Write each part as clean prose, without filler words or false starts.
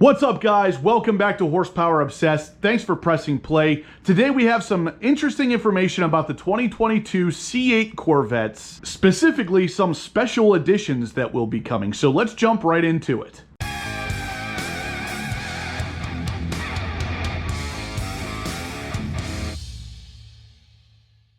What's up, guys? Welcome back to Horsepower Obsessed. Thanks for pressing play. Today we have some interesting information about the 2022 C8 Corvettes, specifically some special editions that will be coming. So let's jump right into it.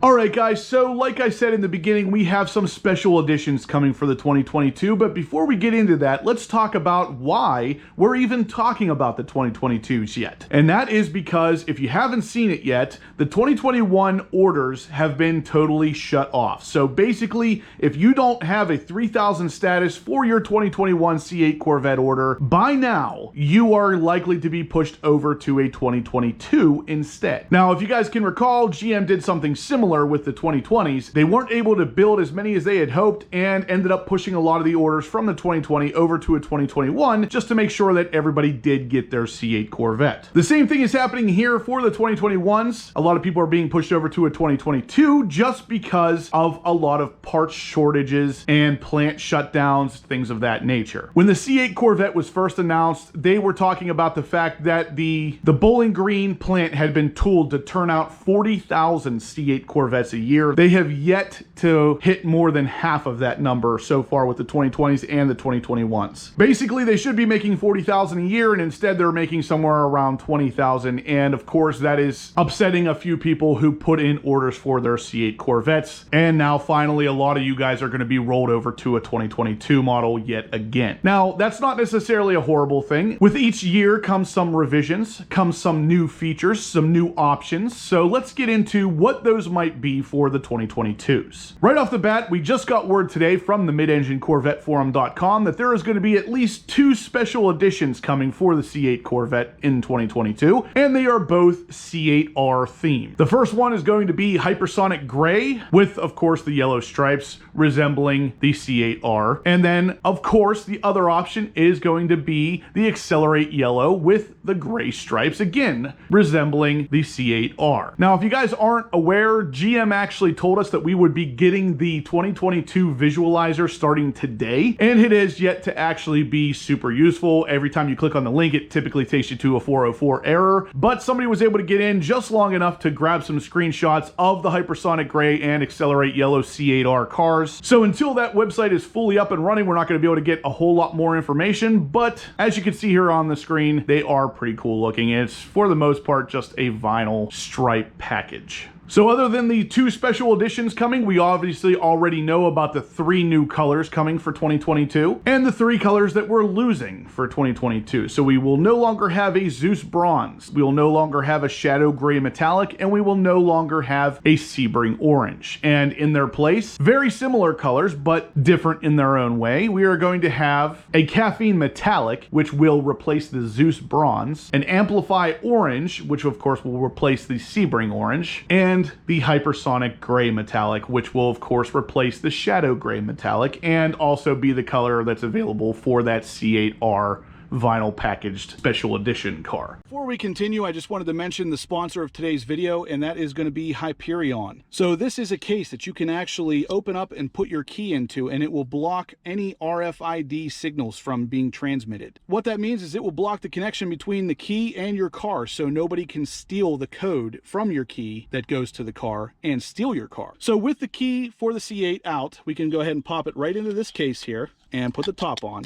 Alright guys, so like I said in the beginning, we have some special editions coming for the 2022, but before we get into that, let's talk about why we're even talking about the 2022s yet. And that is because, if you haven't seen it yet, the 2021 orders have been totally shut off. So basically, if you don't have a 3000 status for your 2021 C8 Corvette order, by now, you are likely to be pushed over to a 2022 instead. Now, if you guys can recall, GM did something similar with the 2020s. They weren't able to build as many as they had hoped and ended up pushing a lot of the orders from the 2020 over to a 2021 just to make sure that everybody did get their C8 Corvette. The same thing is happening here for the 2021s. A lot of people are being pushed over to a 2022 just because of a lot of parts shortages and plant shutdowns, things of that nature. When the C8 Corvette was first announced, they were talking about the fact that the Bowling Green plant had been tooled to turn out 40,000 C8 Corvettes a year. They have yet to hit more than half of that number so far with the 2020s and the 2021s. Basically, they should be making 40,000 a year, and instead they're making somewhere around 20,000. And of course, that is upsetting a few people who put in orders for their C8 Corvettes. And now finally, a lot of you guys are going to be rolled over to a 2022 model yet again. Now, that's not necessarily a horrible thing. With each year comes some revisions, comes some new features, some new options. So let's get into what those might be for the 2022s. Right off the bat, we just got word today from the midenginecorvetteforum.com that there is going to be at least 2 special editions coming for the C8 Corvette in 2022, and they are both C8.R themed. The first one is going to be Hypersonic Gray, with, of course, the yellow stripes resembling the C8.R. And then, of course, the other option is going to be the Accelerate Yellow with the gray stripes, again, resembling the C8.R. Now, if you guys aren't aware, GM actually told us that we would be getting the 2022 Visualizer starting today, and it has yet to actually be super useful. Every time you click on the link, it typically takes you to a 404 error, but somebody was able to get in just long enough to grab some screenshots of the Hypersonic Gray and Accelerate Yellow C8.R cars. So until that website is fully up and running, we're not going to be able to get a whole lot more information, but as you can see here on the screen, they are pretty cool looking. It's, for the most part, just a vinyl stripe package. So other than the 2 special editions coming, we obviously already know about the 3 new colors coming for 2022 and the 3 colors that we're losing for 2022. So we will no longer have a Zeus Bronze, we will no longer have a Shadow Gray Metallic, and we will no longer have a Sebring Orange. And in their place, very similar colors, but different in their own way, we are going to have a Caffeine Metallic, which will replace the Zeus Bronze, an Amplify Orange, which of course will replace the Sebring Orange, and the Hypersonic Gray Metallic, which will of course replace the Shadow Gray Metallic and also be the color that's available for that C8.R vinyl packaged special edition car. Before we continue, I just wanted to mention the sponsor of today's video, and that is going to be Hyperion. So this is a case that you can actually open up and put your key into, and it will block any RFID signals from being transmitted. What that means is it will block the connection between the key and your car, so nobody can steal the code from your key that goes to the car and steal your car. So with the key for the C8 out, we can go ahead and pop it right into this case here and put the top on.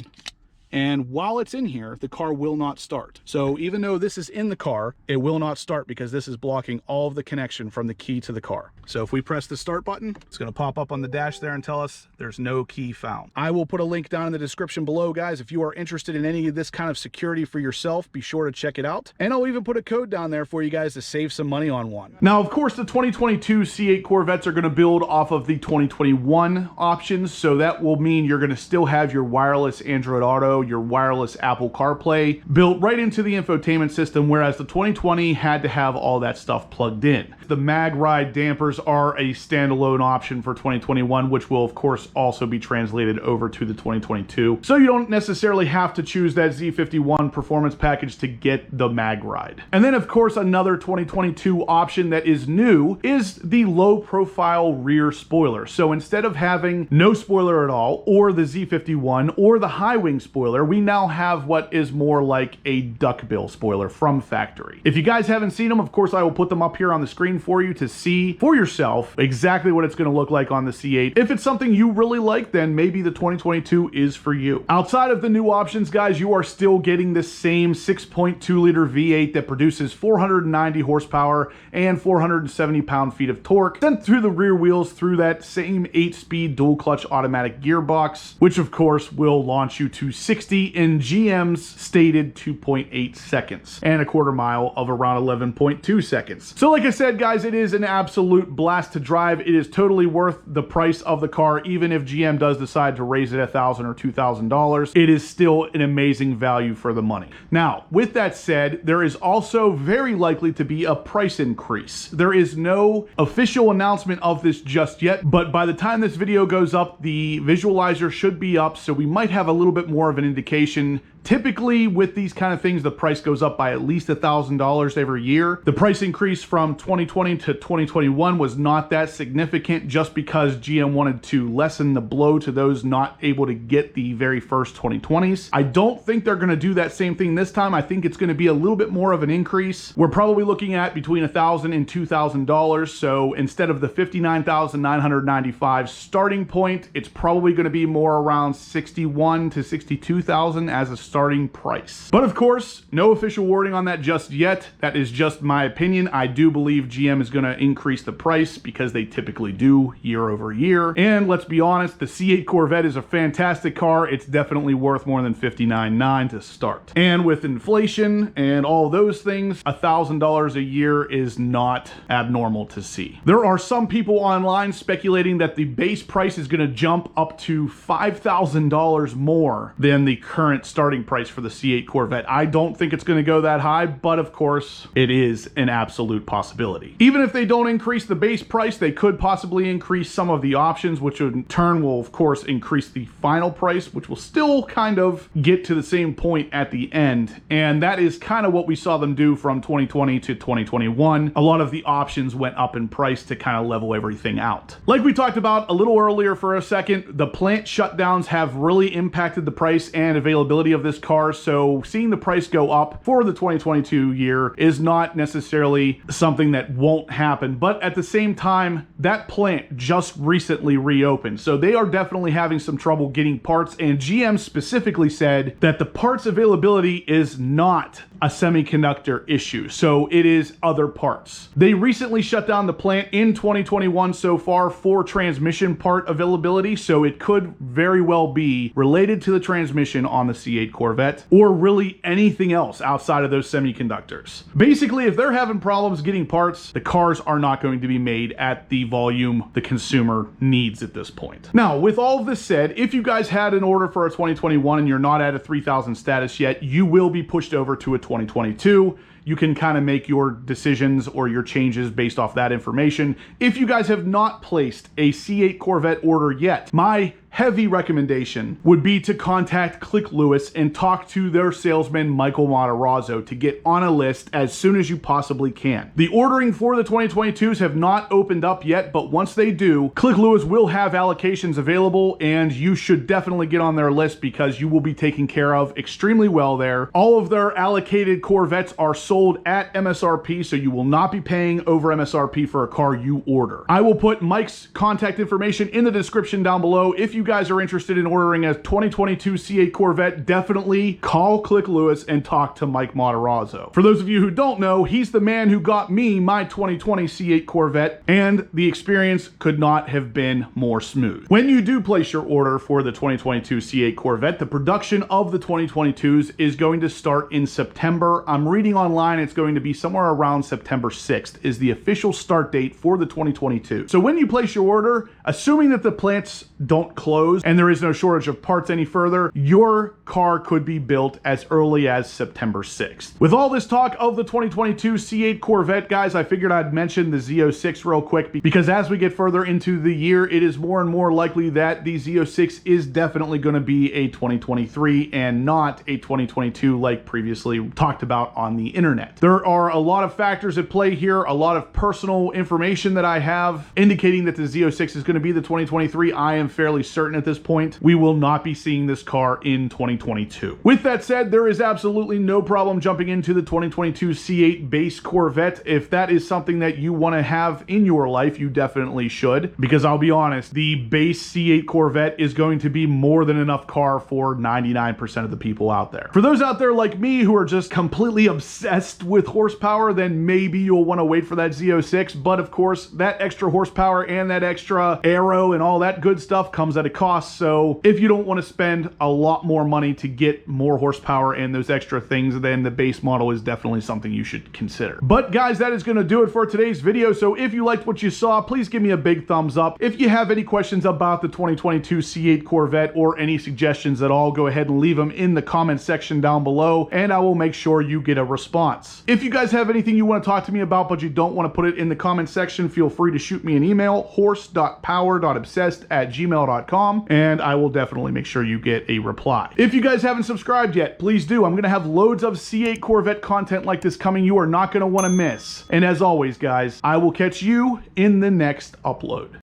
And while it's in here, the car will not start. So even though this is in the car, it will not start because this is blocking all of the connection from the key to the car. So if we press the start button, it's going to pop up on the dash there and tell us there's no key found. I will put a link down in the description below, guys. If you are interested in any of this kind of security for yourself, be sure to check it out. And I'll even put a code down there for you guys to save some money on one. Now, of course, the 2022 C8 Corvettes are going to build off of the 2021 options. So that will mean you're going to still have your wireless Android Auto, your wireless Apple CarPlay built right into the infotainment system, whereas the 2020 had to have all that stuff plugged in. The mag ride dampers are a standalone option for 2021, which will of course also be translated over to the 2022. So you don't necessarily have to choose that Z51 performance package to get the mag ride. And then of course another 2022 option that is new is the low profile rear spoiler. So instead of having no spoiler at all, or the Z51 or the high wing spoiler, spoiler, we now have what is more like a duckbill spoiler from factory. If you guys haven't seen them, of course, I will put them up here on the screen for you to see for yourself exactly what it's going to look like on the C8. If it's something you really like, then maybe the 2022 is for you. Outside of the new options, guys, you are still getting the same 6.2 liter V8 that produces 490 horsepower and 470 pound-feet of torque sent through the rear wheels through that same 8-speed dual clutch automatic gearbox, which of course will launch you to 60 in GM's stated 2.8 seconds and a quarter mile of around 11.2 seconds. So like I said, guys, it is an absolute blast to drive. It is totally worth the price of the car. Even if GM does decide to raise it $1,000 or $2,000, it is still an amazing value for the money. Now, with that said, there is also very likely to be a price increase. There is no official announcement of this just yet, but by the time this video goes up, the visualizer should be up, so we might have a little bit more of an indication. Typically, with these kind of things, the price goes up by at least $1,000 every year. The price increase from 2020 to 2021 was not that significant just because GM wanted to lessen the blow to those not able to get the very first 2020s. I don't think they're going to do that same thing this time. I think it's going to be a little bit more of an increase. We're probably looking at between $1,000 and $2,000. So instead of the $59,995 starting point, it's probably going to be more around $61,000 to $62,000 as a starting price. But of course, no official wording on that just yet. That is just my opinion. I do believe GM is going to increase the price because they typically do year over year. And let's be honest, the C8 Corvette is a fantastic car. It's definitely worth more than $59,900 to start. And with inflation and all those things, $1,000 a year is not abnormal to see. There are some people online speculating that the base price is going to jump up to $5,000 more than the current starting price for the C8 Corvette. I don't think it's going to go that high, but of course, it is an absolute possibility. Even if they don't increase the base price, they could possibly increase some of the options, which in turn will, of course, increase the final price, which will still kind of get to the same point at the end. And that is kind of what we saw them do from 2020 to 2021. A lot of the options went up in price to kind of level everything out. Like we talked about a little earlier for a second, the plant shutdowns have really impacted the price and availability of this car, so seeing the price go up for the 2022 year is not necessarily something that won't happen, but at the same time, that plant just recently reopened, so they are definitely having some trouble getting parts, and GM specifically said that the parts availability is not a semiconductor issue, so it is other parts. They recently shut down the plant in 2021 so far for transmission part availability, so it could very well be related to the transmission on the C8 Corvette, or really anything else outside of those semiconductors. Basically, if they're having problems getting parts, the cars are not going to be made at the volume the consumer needs at this point. Now, with all of this said, if you guys had an order for a 2021 and you're not at a 3,000 status yet, you will be pushed over to a 2022. You can kind of make your decisions or your changes based off that information. If you guys have not placed a C8 Corvette order yet, my heavy recommendation would be to contact Click Lewis and talk to their salesman, Michael Matarazzo, to get on a list as soon as you possibly can. The ordering for the 2022s have not opened up yet, but once they do, Click Lewis will have allocations available, and you should definitely get on their list because you will be taken care of extremely well there. All of their allocated Corvettes are sold at MSRP, so you will not be paying over MSRP for a car you order. I will put Mike's contact information in the description down below. If you guys are interested in ordering a 2022 C8 Corvette, definitely call Click Lewis and talk to Mike Matarazzo. For those of you who don't know, he's the man who got me my 2020 C8 Corvette, and the experience could not have been more smooth. When you do place your order for the 2022 C8 Corvette, the production of the 2022s is going to start in September. I'm reading online it's going to be somewhere around September 6th is the official start date for the 2022. So when you place your order, assuming that the plants don't close and there is no shortage of parts any further, your car could be built as early as September 6th. With all this talk of the 2022 C8 Corvette, guys, I figured I'd mention the Z06 real quick because as we get further into the year, it is more and more likely that the Z06 is definitely going to be a 2023 and not a 2022 like previously talked about on the internet. internet. There are a lot of factors at play here, a lot of personal information that I have indicating that the Z06 is going to be the 2023. I am fairly certain at this point we will not be seeing this car in 2022. With that said, there is absolutely no problem jumping into the 2022 C8 base Corvette. If that is something that you want to have in your life, you definitely should, because I'll be honest, the base C8 Corvette is going to be more than enough car for 99% of the people out there. For those out there like me who are just completely obsessed with horsepower, then maybe you'll want to wait for that Z06, but of course that extra horsepower and that extra aero and all that good stuff comes at a cost. So if you don't want to spend a lot more money to get more horsepower and those extra things, then the base model is definitely something you should consider. But guys, that is going to do it for today's video. So if you liked what you saw, please give me a big thumbs up. If you have any questions about the 2022 C8 Corvette or any suggestions at all, go ahead and leave them in the comment section down below and I will make sure you get a response. If you guys have anything you want to talk to me about but you don't want to put it in the comment section, feel free to shoot me an email, horse.power.obsessed@gmail.com, and I will definitely make sure you get a reply. If you guys haven't subscribed yet, please do. I'm going to have loads of C8 Corvette content like this coming you are not going to want to miss. And as always, guys, I will catch you in the next upload.